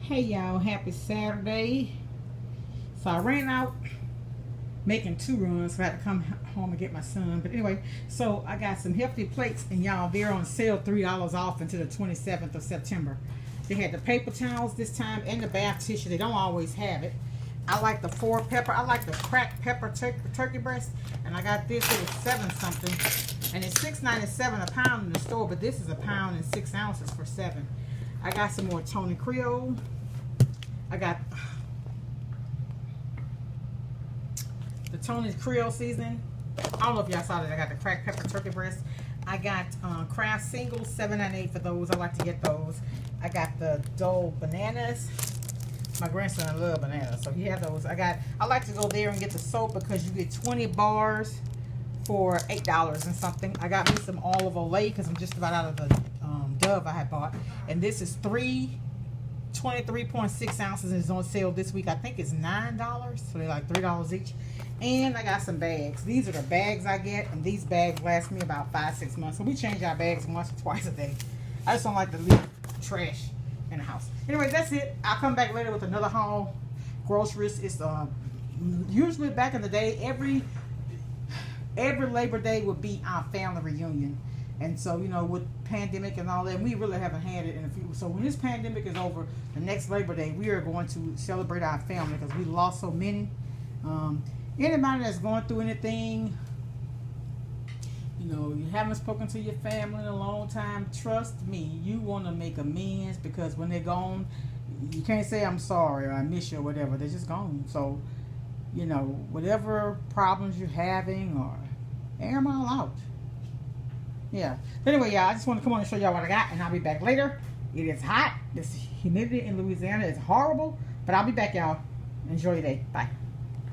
Hey y'all, happy Saturday. So I ran out making 2 runs, so I had to come home and get my son. But anyway, so I got some healthy plates, and y'all, they're on sale $3 off until the 27th of September. They had the paper towels this time and the bath tissue. They don't always have it. I like the 4 pepper. I like the cracked pepper turkey breast, and I got this. It was 7 something, and it's $6.97 a pound in the store, but this is a pound and 6 ounces for 7. I got some more Tony Creole. I got the Tony's Creole seasoning. I don't know if y'all saw that. I got the cracked pepper turkey breast. I got Kraft singles, $7.98 for those. I like to get those. I got the Dole bananas. My grandson loves bananas, so he had those. I like to go there and get the soap because you get 20 bars for $8 and something. I got me some olive oil because I'm just about out of the Dove I had bought, and this is 23.6 ounces and it's on sale this week. I think it's $9, so they're like $3 each. And I got some bags. These are the bags I get, and these bags last me about 5-6 months. So we change our bags once or twice a day. I just don't like to leave trash in the house. Anyway, that's it. I'll come back later with another haul. Groceries. It's usually back in the day, every Labor Day would be our family reunion. And so, you know, with pandemic and all that, we really haven't had it in a few. So when this pandemic is over, the next Labor Day, we are going to celebrate our family because we lost so many. Anybody that's going through anything, you know, you haven't spoken to your family in a long time, trust me, you want to make amends, because when they're gone, you can't say I'm sorry or I miss you or whatever. They're just gone. So, you know, whatever problems you're having, or air them all out. Yeah. But anyway, y'all, I just want to come on and show y'all what I got, and I'll be back later. It is hot. This humidity in Louisiana is horrible, but I'll be back, y'all. Enjoy your day. Bye.